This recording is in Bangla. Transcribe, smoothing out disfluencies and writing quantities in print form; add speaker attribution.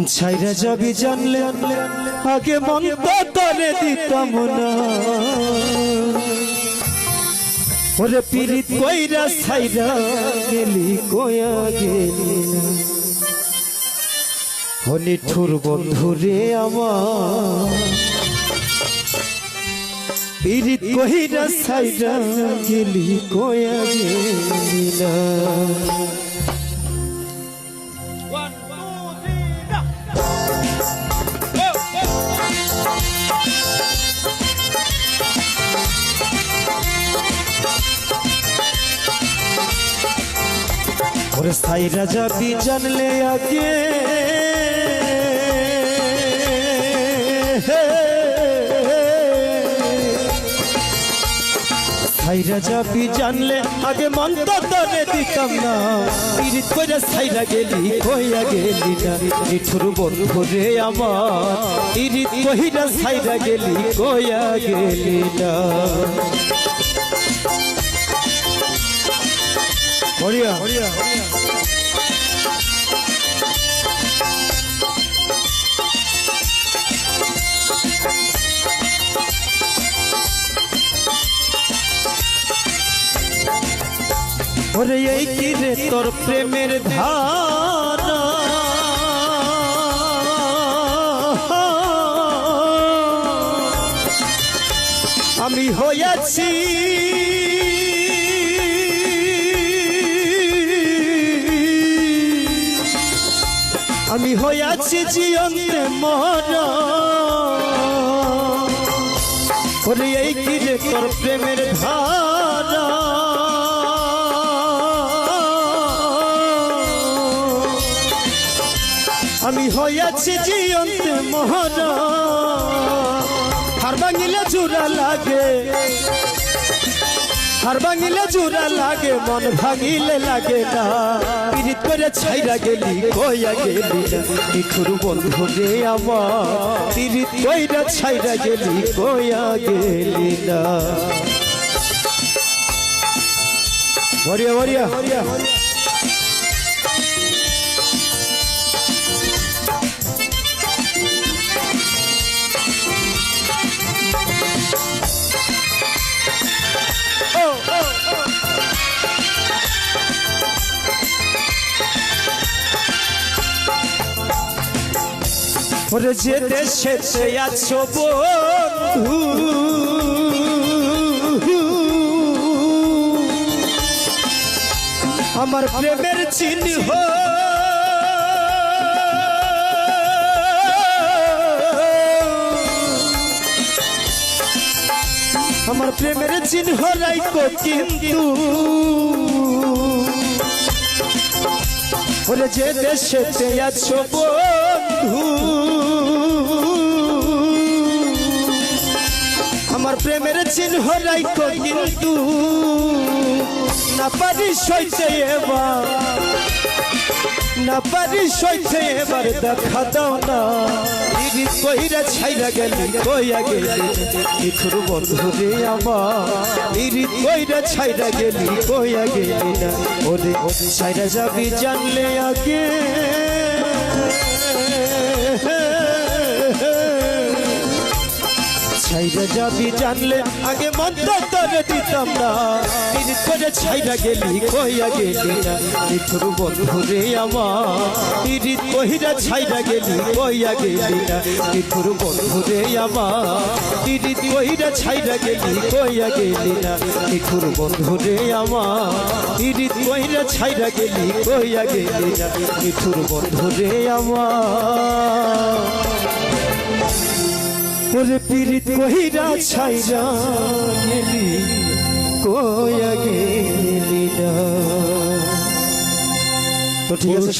Speaker 1: ছাইরা যাবি জানলে আগে মন তো তরে দিতাম না ওরে পিরিত কইরা ছাইরা গেলি কয়া গেলি না হলি ঠুর বন্ধু রে আমার পিরিত কইরা ছাইরা গেলি কয়া গেলি না ওরে ছাইরা যাবি জানলে আগে ছাইরা যাবি জানলে আগে মন তো তরে দিতাম না পিরিত কইরা ছাইরা গেলি কইয়া গেলি না নিঠুর বন্ধু রে আমার পিরিত কইরা ছাইরা গেলি কইয়া গেলি না হরিয়া হরিয়া ওরে এই কি রে তোর প্রেমের ধারা আমি হইয়াছি আমি হইয়াছি জিয়ন্তে মরা ওরে এই কি রে তোর প্রেমের ধারা আমি হইয়াছি জিয়ন্তে মরা হার ভাঙিলে জোড়া লাগে হার ভাঙিলে জোড়া লাগে মন ভাঙিলে লাগে না পিরিত করে ছাইরা গেলি কইয়া গেলি না নিঠুর বন্ধু রে আমার পিরিত কইরা ছাইরা গেলি কইয়া গেলি না হরিয়া হরিয়া হরিয়া ওরে যে দেশে আছো বন্ধু আমার প্রেমের চিহ্ন আমার প্রেমের চিহ্ন রাইকো কিন্তু ওরে যে দেশে আছো বন্ধু আমার প্রেমের চিহ্ন রাইকো কিন্তু না পারি সইতে এবার না পারি সইতে এবার দেখা দাও না পিরিত কইরা ছাইরা গেলি কইয়া গেলি নিঠুর বন্ধু রে আমার পিরিত কইরা ছাইরা গেলি কইয়া গেলি না ওরে ছাইরা যাবি জানলে আগে ছাইরা যাবি জানলে আগে মন তো তরে দিতাম না পিরিত করে ছাইরা গেলি কইয়া গেলি না নিঠুর বন্ধু রে আমার পিরিত কইরা ছাইরা গেলি কইয়া গেলি না নিঠুর বন্ধু রে আমার পিরিত কইরা ছাইরা গেলি কইয়া গেলি না নিঠুর বন্ধু রে আমার পিরিত কইরা ছাইরা গেলি কইয়া গেলি না নিঠুর বন্ধু রে আমার ওরে পিরিত কইরা ছাইরা গেলি কইয়া গেলি না তো ঠিক আছে